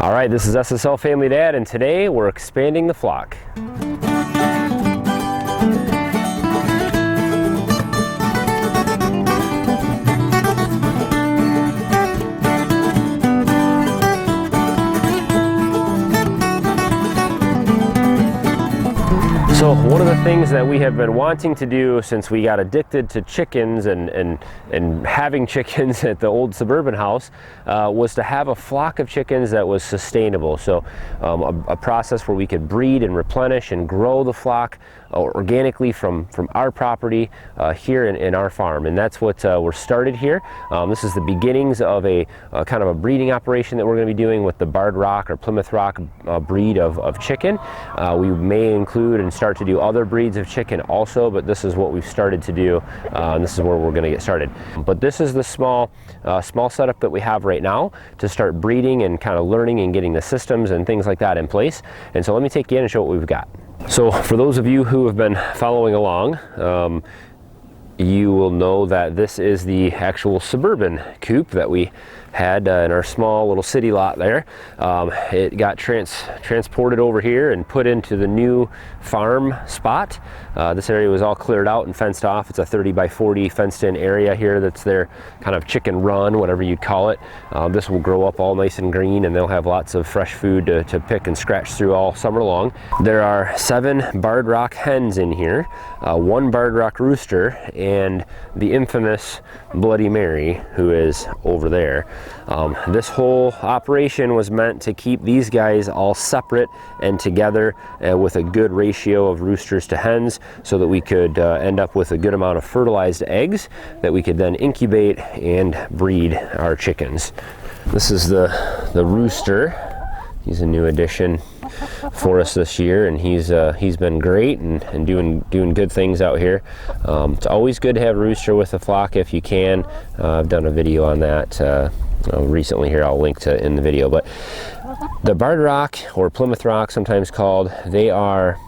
All right, this is SSL Family Dad, and today we're expanding the flock. So one of the things that we have been wanting to do since we got addicted to chickens and having chickens at the old suburban house was to have a flock of chickens that was sustainable. So a process where we could breed and replenish and grow the flock organically from our property here in our farm. And that's what we're started here. This is the beginnings of a kind of a breeding operation that we're going to be doing with the Barred Rock or Plymouth Rock breed of chicken. We may include and start to do other breeds of chicken also, but this is what we've started to do, and this is where we're going to get started. But this is the small setup that we have right now to start breeding and kind of learning and getting the systems and things like that in place. And so let me take you in and show what we've got. So for those of you who have been following along, you will know that this is the actual suburban coop that we had in our small little city lot there. It got transported over here and put into the new farm spot. This area was all cleared out and fenced off. It's a 30 by 40 fenced in area here that's their kind of chicken run, whatever you'd call it. This will grow up all nice and green, and they'll have lots of fresh food to pick and scratch through all summer long. There are 7 Barred Rock hens in here, 1 Barred Rock rooster, and the infamous Bloody Mary, who is over there. This whole operation was meant to keep these guys all separate and together with a good ratio of roosters to hens, so that we could end up with a good amount of fertilized eggs that we could then incubate and breed our chickens. This is the rooster. He's a new addition for us this year, and he's been great and doing good things out here. It's always good to have a rooster with the flock if you can. I've done a video on that recently here. I'll link to in the video. But the Barred Rock, or Plymouth Rock sometimes called, they are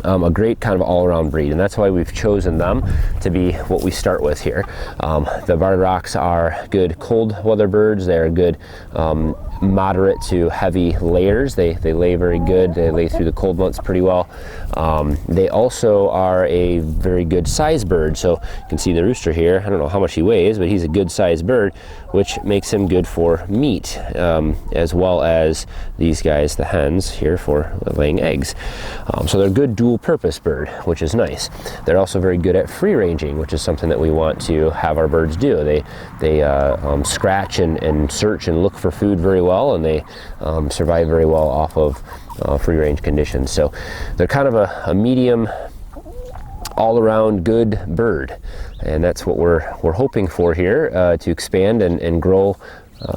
a great kind of all-around breed, and that's why we've chosen them to be what we start with here. The Barred Rocks are good cold weather birds. They are good moderate to heavy layers. They lay very good. They lay through the cold months pretty well. They also are a very good size bird. So you can see the rooster here. I don't know how much he weighs, but he's a good size bird, which makes him good for meat, as well as these guys, the hens here, for laying eggs. So they're a good dual purpose bird, which is nice. They're also very good at free ranging, which is something that we want to have our birds do. They scratch and search and look for food very well, and they survive very well off of free range conditions. So they're kind of a medium, all around good bird, and that's what we're hoping for here, to expand and grow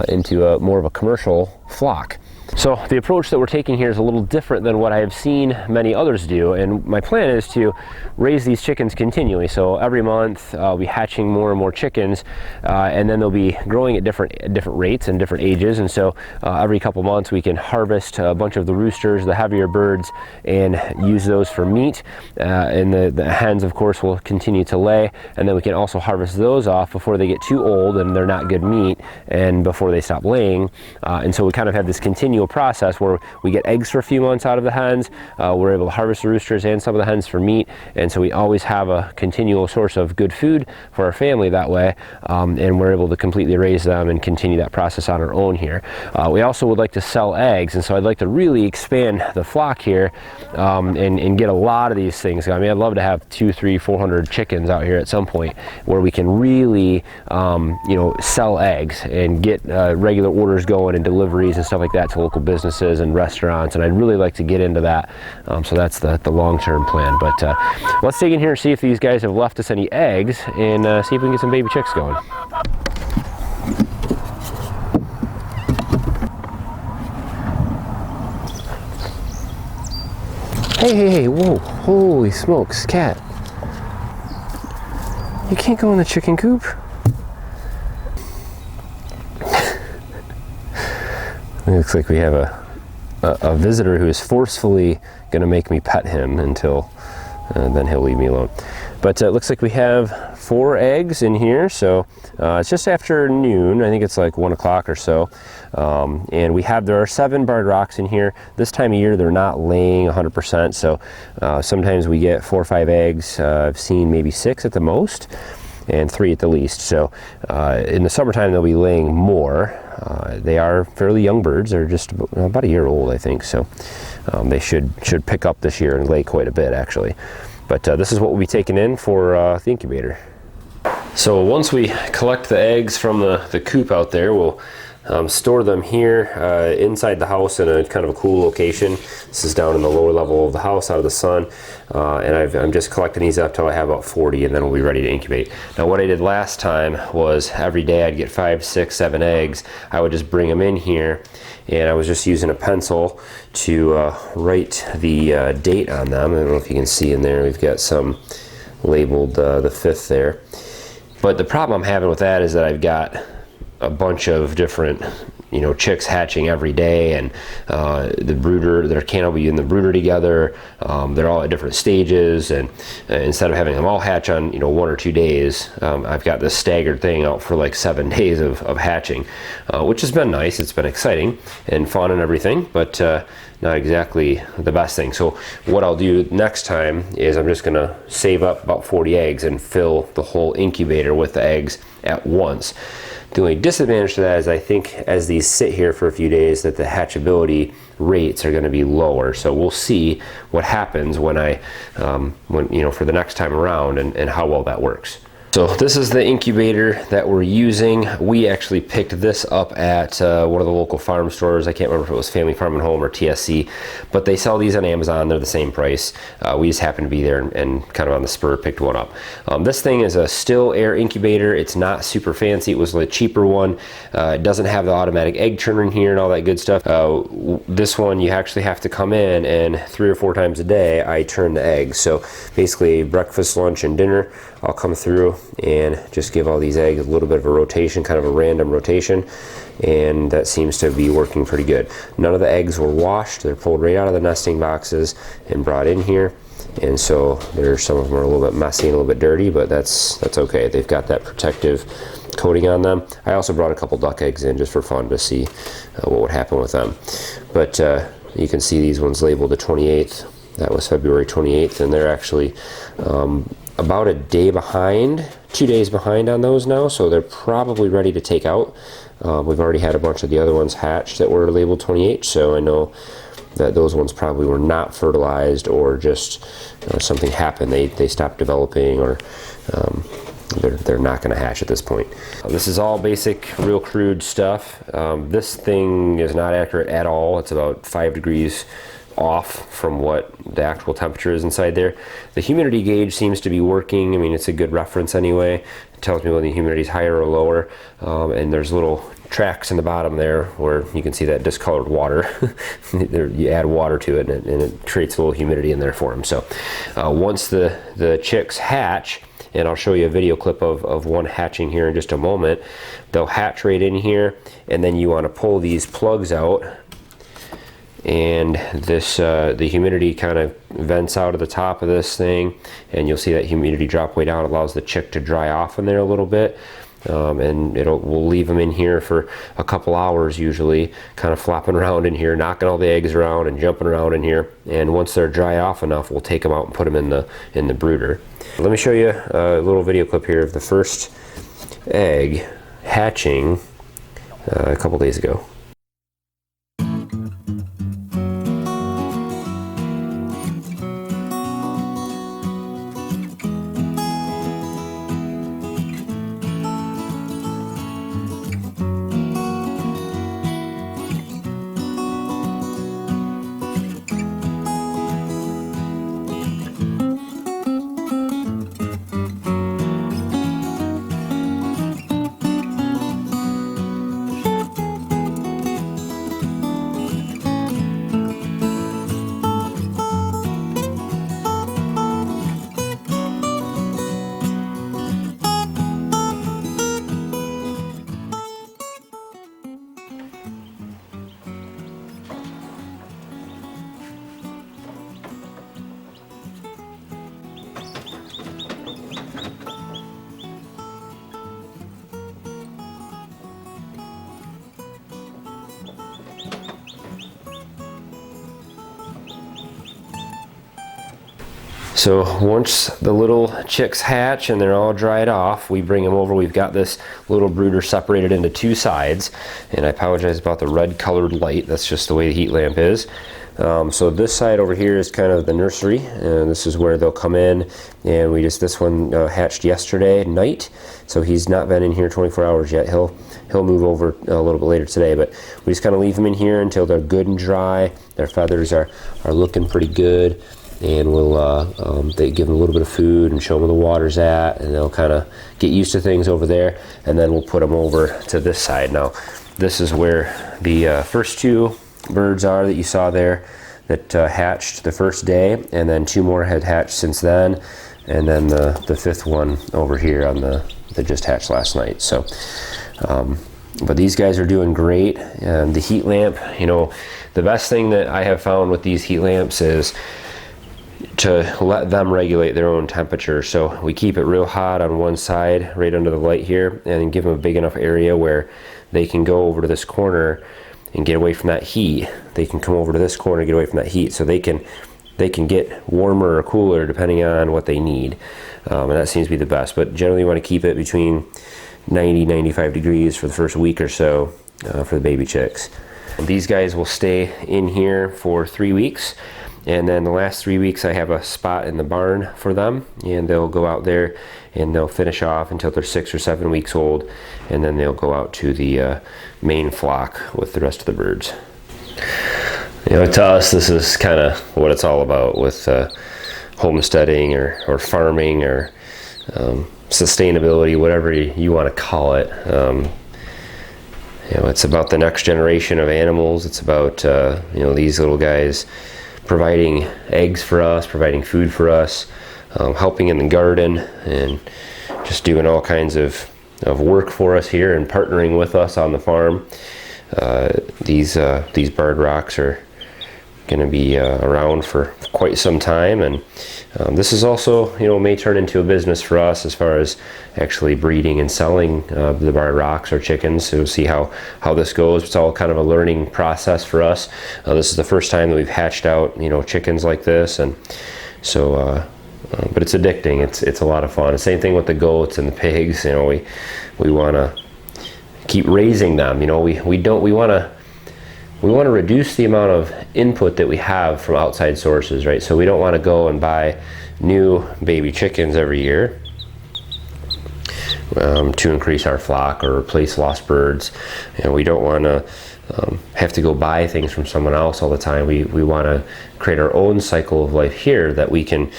into more of a commercial flock. So the approach that we're taking here is a little different than what I have seen many others do, and my plan is to raise these chickens continually. So every month I'll be hatching more and more chickens, and then they'll be growing at different rates and different ages. And so every couple months we can harvest a bunch of the roosters, the heavier birds, and use those for meat. And the hens, of course, will continue to lay, and then we can also harvest those off before they get too old and they're not good meat, and before they stop laying. And so we kind of have this continual process where we get eggs for a few months out of the hens. We're able to harvest the roosters and some of the hens for meat, and so we always have a continual source of good food for our family that way, and we're able to completely raise them and continue that process on our own here. We also would like to sell eggs, and so I'd like to really expand the flock here, and get a lot of these things. I mean, I'd love to have 200, 300, 400 chickens out here at some point where we can really sell eggs and get regular orders going and deliveries and stuff like that to local businesses and restaurants, and I'd really like to get into that. So that's the long-term plan. But let's dig in here and see if these guys have left us any eggs, and see if we can get some baby chicks going. Hey, whoa, holy smokes, cat. You can't go in the chicken coop. It looks like we have a visitor who is forcefully going to make me pet him until then he'll leave me alone. But it looks like we have 4 eggs in here. So it's just after noon. I think it's like 1 o'clock or so. And there are 7 barred rocks in here. This time of year they're not laying 100%, so sometimes we get 4 or 5 eggs. I've seen maybe 6 at the most and 3 at the least. So in the summertime they'll be laying more. They are fairly young birds. They're just about a year old, I think, so they should pick up this year and lay quite a bit actually. But this is what we'll be taking in for the incubator. So once we collect the eggs from the coop out there, we'll store them here inside the house in a kind of a cool location. This is down in the lower level of the house, out of the sun, and I'm just collecting these up till I have about 40, and then we'll be ready to incubate. Now what I did last time was every day I'd get 5, 6, 7 eggs. I would just bring them in here, and I was just using a pencil to write the date on them. I don't know if you can see in there, we've got some labeled the 5th there. But the problem I'm having with that is that I've got a bunch of different, chicks hatching every day, and the brooder, they can't all be in the brooder together. They're all at different stages, and instead of having them all hatch on 1 or 2 days, I've got this staggered thing out for like 7 days of hatching, which has been nice. It's been exciting and fun and everything, but not exactly the best thing. So what I'll do next time is I'm just gonna save up about 40 eggs and fill the whole incubator with the eggs at once. The only disadvantage to that is I think as these sit here for a few days that the hatchability rates are going to be lower. So we'll see what happens when for the next time around and how well that works. So this is the incubator that we're using. We actually picked this up at one of the local farm stores. I can't remember if it was Family Farm and Home or TSC, but they sell these on Amazon. They're the same price. We just happened to be there and kind of on the spur picked one up. This thing is a still air incubator. It's not super fancy. It was a cheaper one. It doesn't have the automatic egg turner in here and all that good stuff. This one you actually have to come in, and 3 or 4 times a day I turn the eggs. So basically breakfast, lunch, and dinner I'll come through and just give all these eggs a little bit of a rotation, kind of a random rotation, and that seems to be working pretty good. None of the eggs were washed. They're pulled right out of the nesting boxes and brought in here, and so some of them are a little bit messy and a little bit dirty, but that's okay. They've got that protective coating on them. I also brought a couple duck eggs in just for fun to see what would happen with them. But you can see these ones labeled the 28th. That was February 28th, and they're actually about a day behind, 2 days behind on those now, so they're probably ready to take out. We've already had a bunch of the other ones hatched that were labeled 28, so I know that those ones probably were not fertilized, or just something happened. They stopped developing, or they're not going to hatch at this point. This is all basic, real crude stuff. This thing is not accurate at all. It's about 5 degrees off from what the actual temperature is inside there. The humidity gauge seems to be working. I mean, it's a good reference anyway. It tells me when the humidity is higher or lower, and there's little tracks in the bottom there where you can see that discolored water. You add water to it, and it creates a little humidity in there for them. So once the chicks hatch, and I'll show you a video clip of one hatching here in just a moment, they'll hatch right in here, and then you want to pull these plugs out, and this the humidity kind of vents out of the top of this thing, and you'll see that humidity drop way down. It allows the chick to dry off in there a little bit, and we'll leave them in here for a couple hours usually, kind of flopping around in here, knocking all the eggs around and jumping around in here. And once they're dry off enough, we'll take them out and put them in the brooder. Let me show you a little video clip here of the first egg hatching a couple days ago. So once the little chicks hatch and they're all dried off, we bring them over. We've got this little brooder separated into two sides, and I apologize about the red colored light. That's just the way the heat lamp is. So this side over here is kind of the nursery, and this is where they'll come in. And this one hatched yesterday night, so he's not been in here 24 hours yet. He'll move over a little bit later today, but we just kind of leave them in here until they're good and dry. Their feathers are looking pretty good. And we'll they give them a little bit of food and show them where the water's at, and they'll kind of get used to things over there, and then we'll put them over to this side. Now this is where the first two birds are that you saw there that hatched the first day, and then two more had hatched since then, and then the fifth one over here on that just hatched last night. So but these guys are doing great. And the heat lamp, you know, the best thing that I have found with these heat lamps is to let them regulate their own temperature. So we keep it real hot on one side right under the light here, and give them a big enough area where they can go over to this corner and get away from that heat. They can come over to this corner and get away from that heat, so they can get warmer or cooler depending on what they need. And that seems to be the best, but generally you want to keep it between 90-95 degrees for the first week or so for the baby chicks. These guys will stay in here for 3 weeks. And then the last 3 weeks I have a spot in the barn for them, and they'll go out there and they'll finish off until they're 6 or 7 weeks old, and then they'll go out to the main flock with the rest of the birds. You know, to us this is kind of what it's all about with homesteading or farming or sustainability, whatever you want to call it. You know, it's about the next generation of animals. It's about you know, these little guys providing eggs for us, providing food for us, helping in the garden, and just doing all kinds of work for us here and partnering with us on the farm. These barred rocks are going to be around for quite some time, and this is also, you know, may turn into a business for us as far as actually breeding and selling the barred rocks or chickens. So we'll see how this goes. It's all kind of a learning process for us. This is the first time that we've hatched out, you know, chickens like this, and so but it's addicting. It's a lot of fun. The same thing with the goats and the pigs. You know, we want to keep raising them. You know, we want to reduce the amount of input that we have from outside sources, right? So we don't want to go and buy new baby chickens every year to increase our flock or replace lost birds. You know, we don't want to have to go buy things from someone else all the time. We want to create our own cycle of life here that we can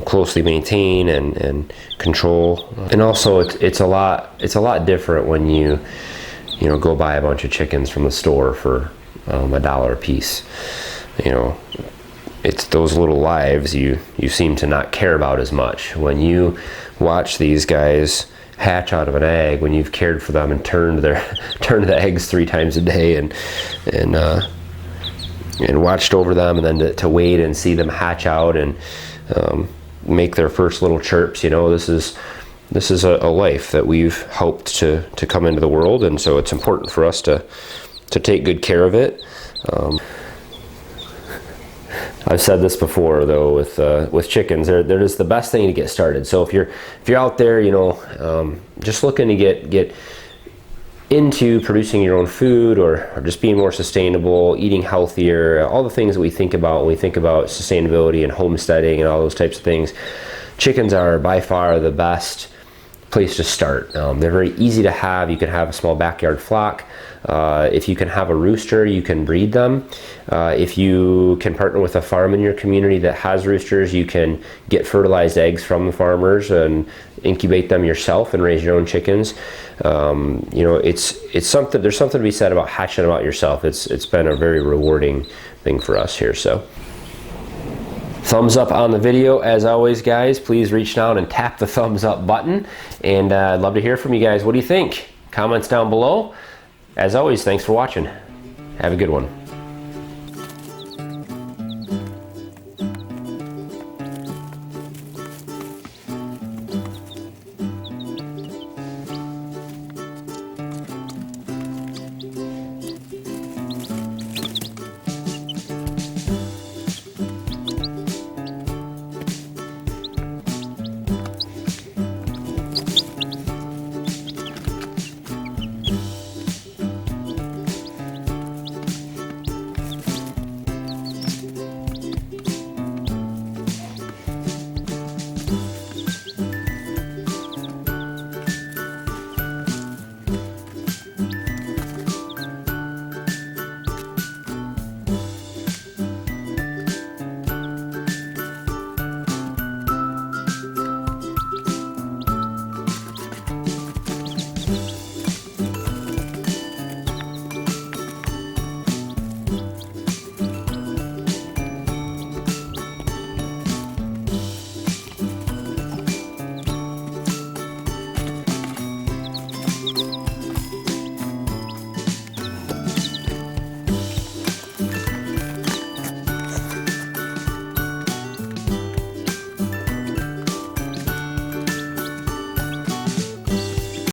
closely maintain and control. And also it's a lot different when you know, go buy a bunch of chickens from the store for $1 a piece. You know, it's those little lives you seem to not care about as much. When you watch these guys hatch out of an egg, when you've cared for them and turned the eggs 3 times a day and watched over them, and then to wait and see them hatch out and make their first little chirps, you know, this is a life that we've helped to come into the world, and so it's important for us to take good care of it. I've said this before though, with chickens, they're just the best thing to get started. So if you're out there, you know, just looking to get into producing your own food, or just being more sustainable, eating healthier, all the things that we think about when we think about sustainability and homesteading and all those types of things, chickens are by far the best place to start. They're very easy to have. You can have a small backyard flock. If you can have a rooster, you can breed them. If you can partner with a farm in your community that has roosters, you can get fertilized eggs from the farmers and incubate them yourself and raise your own chickens. You know, it's something. There's something to be said about hatching them out yourself. It's been a very rewarding thing for us here. So, thumbs up on the video. As always, guys, please reach down and tap the thumbs up button, and I'd love to hear from you guys. What do you think? Comments down below. As always, thanks for watching. Have a good one.